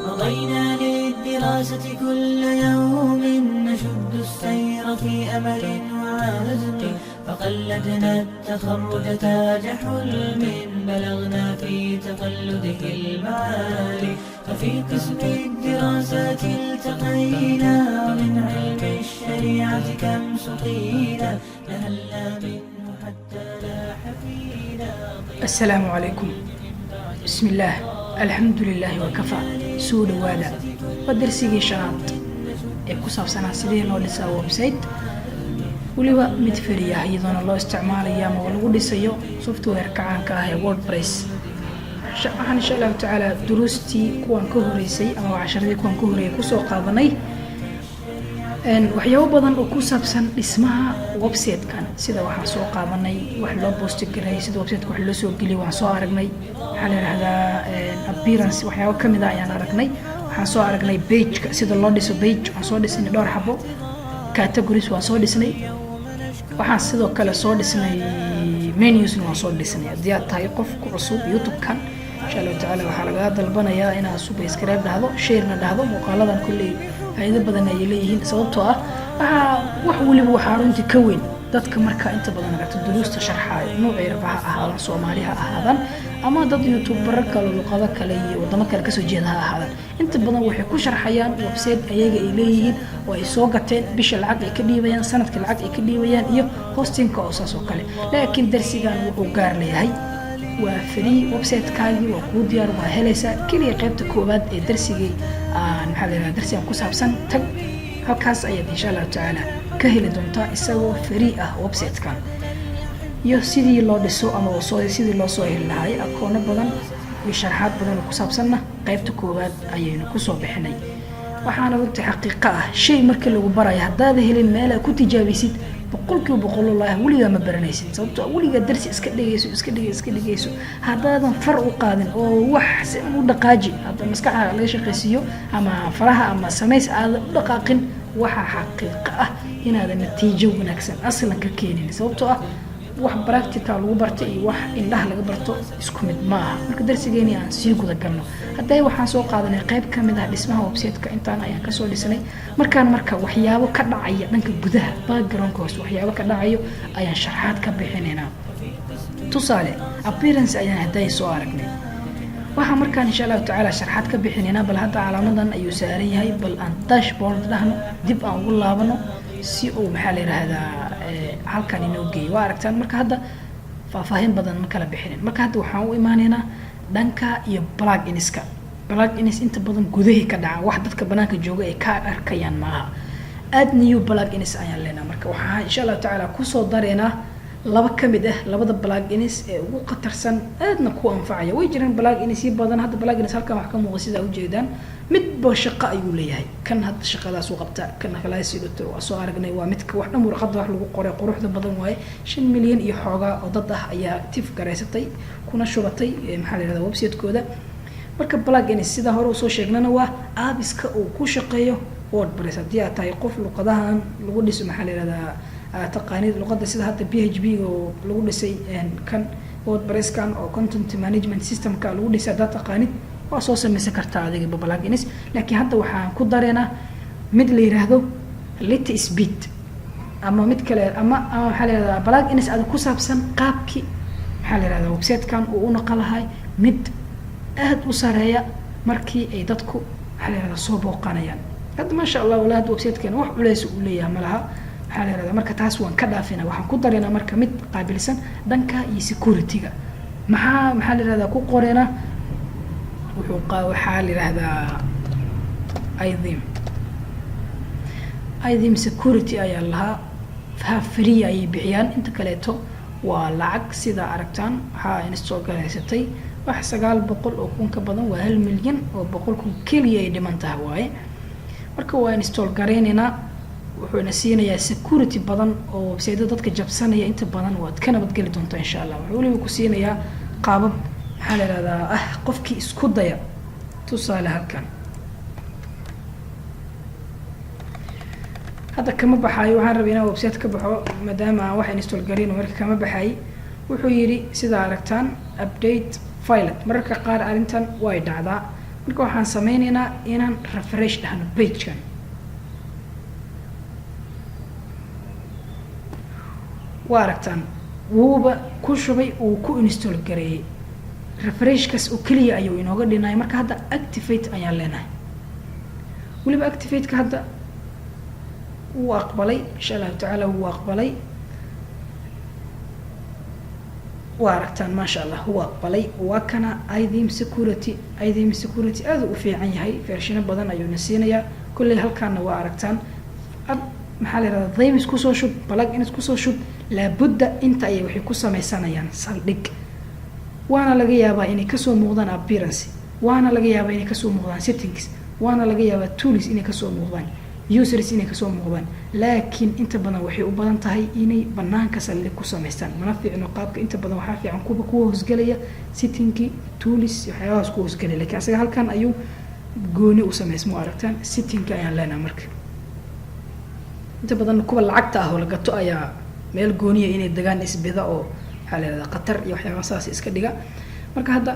مضينا للدراسة كل يوم نشد السير في أمل وعزم فقلدنا التخرج تاج حلم بلغنا في تقلده المعالي ففي قسم الدراسات التقينا من علم الشريعة كم سقينا نهلنا منه حتى لاح فينا. السلام عليكم. بسم الله الحمد لله وكفى soo dhawaada waa darsigii shanaad ee ku saabsanaa sidee loo dhisaa website waliba mid fariya iyadoo loo isticmaalayo ama lagu dhisayo software kacaanka ah ee WordPress. waxaan insha Allah taala duruustii kuwan ka horeysay ama casharadii kuwan ka horeeyay ku soo qaadanay waxyaabo badan oo ku saabsan dhismaha website-kan sida waxaan soo qaadanay wax loo post gareeyay sida website-ka wax loo soo geliyay waan soo aragnay waxaan raahdaa appearance waxyaabo kamid ah ayaan aragnay waxaan soo aragnay page-ka sida loo dhiso page waan soo dhisnay dhowr xabo categories waan soo dhisnay waxaan sidoo kale soo dhisnay menus waan soo dhisnay hadii aad tahay qof ku cusub YouTube-kan insha Allah taala waxaa laga dalbanayaa inaad subscribe dhahdo share na dhahdo muuqaaladan kulli faa'iido badan ay leeyihiin sababtoo ah wax waliba waxa runtii ka weyn dadka marka inta badan aragto duruusta sharxayo nooc yarbaha ahaadan Soomaaliha ahaadan ama dad YouTuber kale luqado kale iyo wadamo kale ka soo jeeda ahaadan inta badan waxay ku sharxayaan website ayaga ay leeyihiin oo ay soo gateen bisha lacag ay ka dhiibayaan sanadka lacag ay ka dhiibayaan iyo hosting-ka oo saas oo kale laakiin darsigan wuxuu gaar leeyahay waa free website-kaagi waa ku diyaar waa helaysaa kaliya qaybta koobaad ee darsigii darsigan ku saabsan tag halkaas ayaad insha Allah taala ka heli doontaa isagoo free ah website-kan iyo sidii loo dhiso ama sidii loo soo heli lahaay akoono badan iyo sharaxaad badan oo ku saabsanna qaybta koobaad ayaynu ku soo bixinay waxaana runtii xaqiiqo ah shay marka lagu barayo haddaad helin meel aad ku tijaabisid boqolkiiba boqol weligaa ma baranaysid sababtoo weligaa darsi iska dhigayso haddaadan far u qaadin oo wax si u dhaqaaji hadda maskaxda laga shaqaysiiyo ama faraha ama samays aad u dhaqaaqin waxa xaqiiqo ah inaad natiijo wanaagsan aslan ka keenin sababtoo ah wax practical lagu barto iyo wax indhaha laga barto isku mid ma aha marka darsigeeni aan sii guda galno haday waxaan soo qaadanay qayb kamid ah dhismaha website-ka intaan ayaan ka soo dhisnay marka waxyaabo ka dhacaya dhanka gudaha background-ka waxyaabo ka dhacayo ayaan sharaxaad ka bixinaynaa tusaale appearance ayaan haday soo aragnay waxa markaan insha Allah taala sharaxaad ka bixinaynaa bal hadda calaamadan ayuu saaran yahay bal aan dashboard dhahno dib aan ugu laabano si uu maxaa la yiraahdaa halkan inoo geeyo waa aragtaan marka hadda faahfaahin badan ma kala bixinin marka hadda waxaan u imaanaynaa dhanka iyo plugins inta badan gudaha ka dhaca wax dadka banaanka jooga ay ka arkayaan maaha aad new plugins ayaan leenahay marka waxaan insha Allah taala ku soo dareynaa laba kamid ah labada plugins ee ugu qatarsan aadna ku anfacaya way jiraan plugins badan hadda plugins halkan wax ka muuqda sida u jeedaan midba shaqo ayuu leeyahay kan hadda shaqadaas uu qabta kan kale sidoo waa soo aragnay waa midka wax dhan warqad wax lagu qoray quruxda badan waaye 5 milyan iyo xoogaa oo dad ah ayaa active gareysatay kuna shubatay maxaa la yiraahdaa website-kooda marka plugins sida hore soo sheegnana waa app-iska uu ku shaqeeyo WordPress hadii aad tahay qof luqadahan lagu dhiso maxaa la yiraahdaa taqaanid luqada sida hadda PHP oo lagu dhisay kan WordPress-kan oo content management system-ka lagu dhisay dad taqaanid waa soo samaysan kartaa adiga plugins laakiin hadda waxaan ku dareynaa mid la yiraahdo lit speed ama mid kale ama waxa la yiraahdaa plugins aad ku saabsan qaabki waxa la yiraahdaa website-kan uu u naqalahay mid aad u sareeya markii ay dadku waxa la yiraahdaa soo booqanayaan hadda ma sha Allah walaad website-kan wax culays u leeyahay malaha waxa la yiraahdaa marka taas waan ka dhaafina waxaan ku dareynaa marka mid qaabilsan dhanka iyo security-ga maxaa la yiraahdaa ku qoreena waxaa la yiraahdaa IDM security ayaa lahaa free ay bixiyaan inta kaleeto waa lacag sida aragtaan waxaa install gareysatay wax 900 oo kun ka badan waa 1 milyan oo 100 kun kaliya ay dhiman tahay waaye marka waa install gareynaynaa wuxuuna siinayaa security badan oo website dadka jabsanaya inta badan waad ka nabadgeli doontaa insha allah. wuxuu weliba ku siinayaa qaabab maxaa la yidhahdaa qofkii isku daya. tusaale halkan hadda kama baxaayo, waxaan rabay inaan website ka baxo maadaama aan wax install gareyn marka kama baxay. wuxuu yidhi sidaa aragtaan update file. mararka qaar arrintan way dhacdaa, marka waxaan sameynaynaa inaan refresh dhahno pagekan. waa aragtaan wuuba ku shubay uu ku install gareeyey. refreshkaas oo keliya ayuu inooga dhinay. marka hadda activate ayaan leenahay. weliba activate-ka hadda wuu aqbalay insha allahu tacaala, wuu aqbalay. waa aragtaan maasha allah wuu aqbalay. waa kana idm security aada u fiican yahay, vershino badan ayuuna siinayaa. kolley halkaana waa aragtaan maxaa la yihahdaa themes kusoo shub, plugins kusoo shub, laabudda inta ayay waxay ku sameysanayaan saldhig. waana laga yaabaa inay kasoo muuqdaan appearance, waana laga yaabaa inay kasoo muuqdaan settings, waana laga yaabaa tools inay kasoo muuqdaan, users inay kasoo muuqdaan. laakiin inta badan waxay u badan tahay inay banaanka saldhig ku sameystaan. mana fiicno qaabka, inta badan waxaa fiican kuwa hoosgelaya settingki tools waxyaabahaas ku hoosgelaya. lakiin asaga halkan ayuu gooni u sameysmo. aragtaan settingka ayaan leenaha. marka inta badan kuwa lacagta ah oo la gato ayaa meel gooniya inay degaan isbida oo waxaa la yihahdaa qatar iyo waxyaaba saas iska dhiga. marka hadda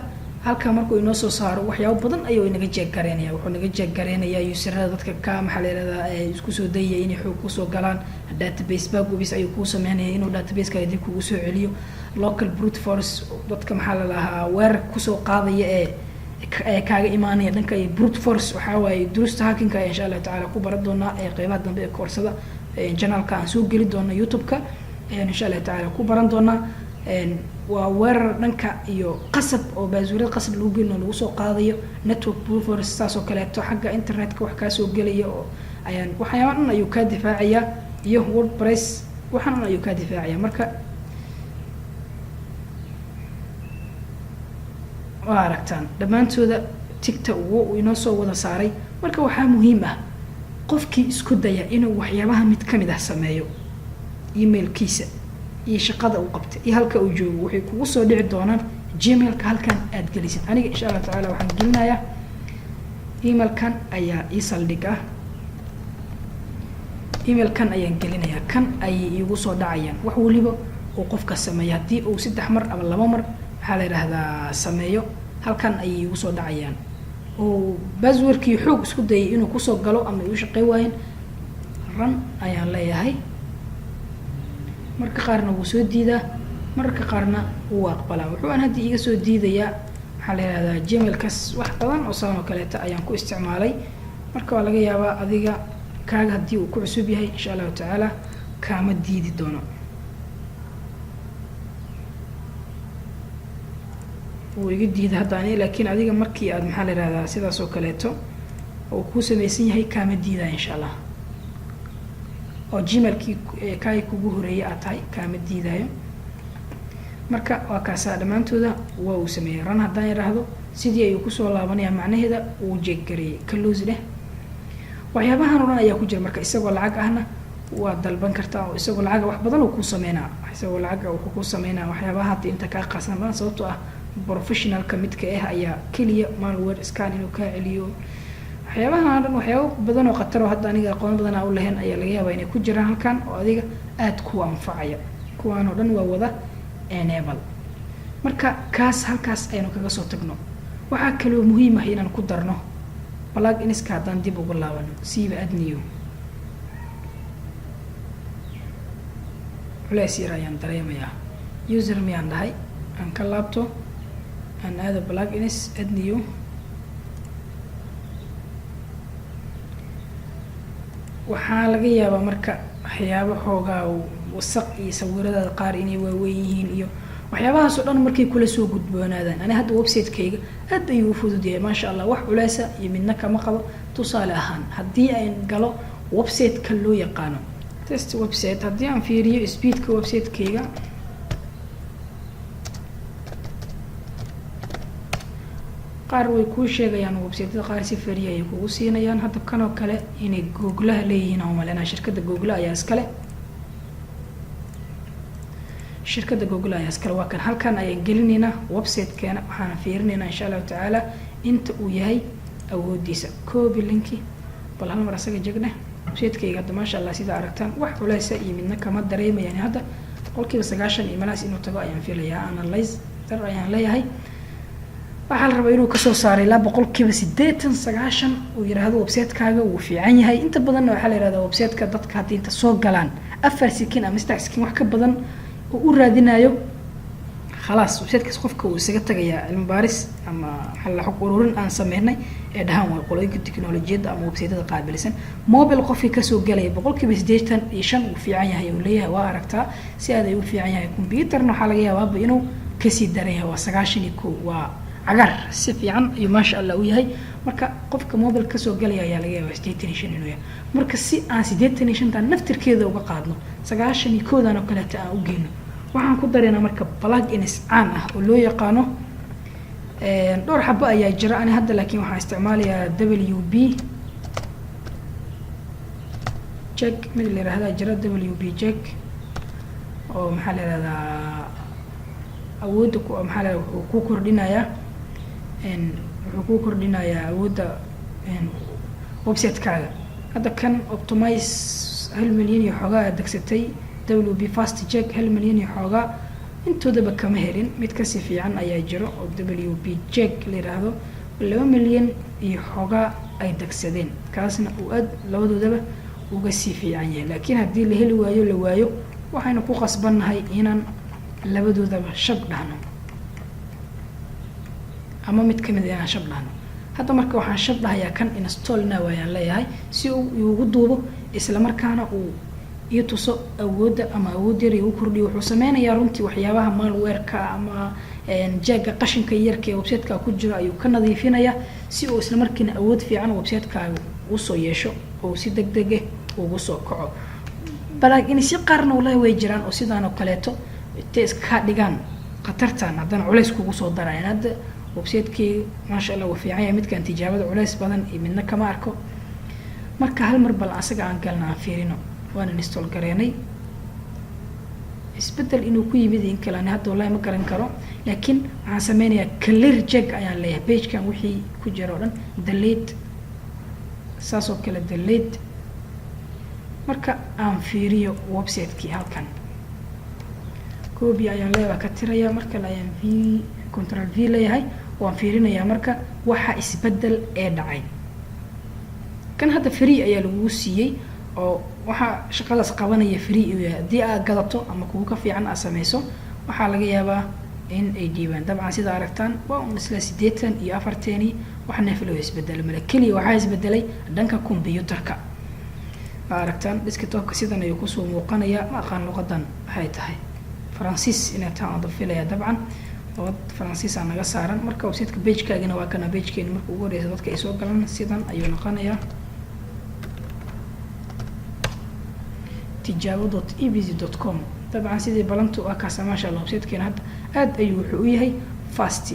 halkaa markuu inoo soo saaro waxyaabo badan ayuu inaga jeeggareynaya. wuxuu naga jeeggareynayaa userada dadka ka maxaa la yihahdaa isku soo dayaya inay xoog kusoo galaan. database backubis ayuu kuu sameynaya inuu databaseka dib kugu soo celiyo. local brute force dadka maxaa la lahaa weerar kusoo qaadaya ee kaaga imaanaya dhanka iyo brute force. waxaa waaye durusta hackinka ayaa insha allahu tacaala ku baran doonaa qeybaha dambe ee koorsada janaalka aan soo geli doono youtube-ka ayaan insha allahu tacaala ku baran doonaa. waa weerar dhanka iyo qasab oo baasuurad qasab lagu gelino lagu soo qaadayo. network brute force saas oo kaleeto xagga internetka wax kaa soo gelaya oo ayaan waxyaaba dhan ayuu kaa difaacayaa. iyo wordpress waxaan dhan ayuu kaa difaacaya. marka waa aragtaan dhammaantooda tigta wuu inoo soo wada saaray. marka waxaa muhiim ah qofkii isku daya inuu waxyaabaha mid kamid ah sameeyo, emailkiisa iyo shaqada uu qabtay iyo halka uu joogo waxay kugu soo dhici doonaan gmailka halkan aad gelisid. aniga insha allah tacaala waxaan gelinayaa emailkan ayaa ii saldhig ah. emailkan ayaan gelinayaa, kan ayay iigu soo dhacayaan wax waliba uu qofka sameeya. haddii uu 3 mar ama 2 mar waxaa la yidhaahdaa sameeyo, halkan ayay iigu soo dhacayaan. oo baswarkii xoog isku dayay inuu kusoo galo ama igu shaqey waayen ran ayaan leeyahay. marka qaarna wuu soo diidaa, mararka qaarna wuu aqbalaa. wuxuu aan hadda iga soo diidayaa waxaa la yihahdaa gmailkas wax badan oo saan oo kaleeta ayaan ku isticmaalay. marka waa laga yaabaa adiga kaaga haddii uu ku cusub yahay insha allahu tacaala kaama diidi doono. wuu iga diida hadda ani, laakiin adiga markii aad maxaa la yihahdaa sidaas oo kaleeto oo kuu samaysan yahay kaama diidaya insha allah. oo gmailkii kaay kugu horeeyay aad tahay kaama diidaayo. marka waa kaasaa dhammaantooda waa uu sameeyey. ran haddaan yidhaahdo sidii ayuu kusoo laabanayaa, macnaheeda uu jeeggareeyey close leh. waxyaabahan o dhan ayaa ku jira. marka isagoo lacag ahna waa dalban kartaa, oo isagoo lacaga wax badan uu ku sameynaa. isagoo lacaga wuxuu ku sameynaa waxyaabaha hadda inta kaa qarsan dhan, sababtoo ah professionalka midka ah ayaa keliya malware scan inuu kaa celiyo. waxyaabahan dhan waxyaabo badan oo khatar oo hadda aniga aqoon badan aan u lahayn ayaa laga yaabaa inay ku jiraan halkan oo adiga aad ku anfacaya. kuwaan oo dhan waa wada enable. marka kaas halkaas aynu kaga soo tagno. waxaa kaloo muhiim ah inaan ku darno plugins-ka haddaan dib ugu laabano. siiba adniyo culays yar ayaan dareemayaa. user miyaan dhahay aan ka laabto aan aado plugins adniyo. waxaa laga yaabaa marka waxyaabo xoogaa wasaq iyo sawiradaada qaar inay waaweyn yihiin iyo waxyaabahaas oo dhan markay kula soo gudboonaadaan. ani hadda website-kayga aad ayuu u fudud yahay maasha allah, wax culeysa iyo midna kama qabo. tusaale ahaan haddii aan galo website-ka loo yaqaano test website, haddii aan fiiriyo speedka website-kayga qaar way kuu sheegayaan website-yada qaar si free ay kugu siinayaan. hadda kanoo kale inay googlaha leeyihiin aan umaleynaa shirkadda google ayaa iskale. shirkadda google ayaa iskale waa kan. halkan ayaan gelinaynaa website-keena, waxaan fiirinaynaa insha allahu tacaala inta uu yahay awoodiisa. copy linki bal hal mar asaga jegne. website-kayga hadda maasha allah sida aragtaan wax culeysa iyo midna kama dareemayaan. hadda boqolkiiba 90 iyo meelahaas inuu tago ayaan filayaa. analyze dar ayaan leeyahay. waxaa la rabaa inuu kasoo saaray ilaa boqolkiiba 80-90 uu yiraahdo website-kaaga wuu fiican yahay. inta badanna waxaa la yihahdaa website-ka dadka haddii inta soo galaan 4 sekin ama 6 sekin wax ka badan oo u raadinayo khalaas website-kaas qofka uu isaga tagayaa. cilmi baaris ama xal xog ururin aan sameynay ee dhahaan waa qolooyinka tiknoolajiyadda ama website-yada qaabilsan. mobile qofkii kasoo galaya boqolkiiba 85 uu fiican yahay uu leeyahay waa aragtaa si aad ay u fiican yahay. computerna waxaa laga yaabaa inuu kasii daran yahay waa 91 waa cagaar si fiican ayuu maasha allah u yahay. marka qofka mobile kasoo galaya ayaa laga yaabaa 85 inuu yahay. marka si aan 85 naftirkeeda uga qaadno 91 oo kale aan u geeyno waxaan ku dareynaa marka plugins caan ah oo loo yaqaano dhowr xabo ayaa jira. ani hadda laakiin waxaan isticmaalayaa WP check mid la yiraahdaa jira. WP check oo maxaa la yiraahdaa awoodda ku maxaa la wuxuu ku kordhinayaa awoodda website-kaaga. hadda kan optimize 1 milyan iyo xoogaa degsatay. WP fast check 1 milyan iyo xoogaa intoodaba kama helin. mid kasi fiican ayaa jiro oo WP check la yiraahdo 2 milyan iyo xoogaa ay degsadeen. kaasna uu aad labadoodaba uga sii fiican yahay. laakiin haddii la heli waayo la waayo waxaynu ku qasbannahay inaan labadoodaba shab dhahno ama mid kamid inaan shab dhahno. hadda marka waxaan shab dhahayaa kan install now ayaan leeyahay si uu ugu duubo isla markaana uu iyo tuso awoodda ama awood yar uu kordhiyo. wuxuu sameynayaa runtii waxyaabaha malware-ka ama jaaga qashinka yarka ee website-ka ku jira ayuu ka nadiifinayaa si uu isla markiina awood fiican website-kaaga u soo yeesho oo si degdeg ah ugu soo kaco. balaakiin si qaarna walaa way jiraan oo sidaan oo kaleeto intay iska dhigaan khatartan haddana culays kugu soo darayaan. hadda website-kii maasha allah wuu fiican yahay. midkaan tijaabada culays badan iyo midna kama arko. marka hal mar bal asaga aan galna aan fiirino. waan install gareynay. isbedel inuu ku yimid in kale hadda wallahi ma garan karo. laakiin waxaan sameynayaa clear check ayaan leeyahay. page-kan wixii ku jira oo dhan delete saas oo kale delete. marka aan fiiriyo website-kii halkan copy ayaan leeyahay ka tiraya. marka ayaan control V leeyahay waan fiirinayaa marka waxa isbedel ee dhacay. kan hadda free ayaa lagu siiyay oo waxa shaqadaas qabanaya free iyo haddii aad gadato ama kuwa ka fiican aad sameyso waxaa laga yaabaa in ay diiwaan. dabcan sida aragtaan waa isla 80 iyo 40 wax neeflo isbedel mala kaliya waxa isbedelay dhanka computerka. aragtaan desktop-ka sidan ayuu ku soo muuqanaya. ma aqaan luqadan waxay tahay Faransiis inay tahay aan filaya. dabcan luqad Faransiis aan naga saaran. marka website-ka page-kaagina waa kana page-keena marka ugu horeysa dadka ay soo galaan sidan ayuu noqonayaa. tijaabo.ebz.com dabcan sidii balantu waa kaas maasha allah website-keena hadda aad ayuu wuxuu u yahay fast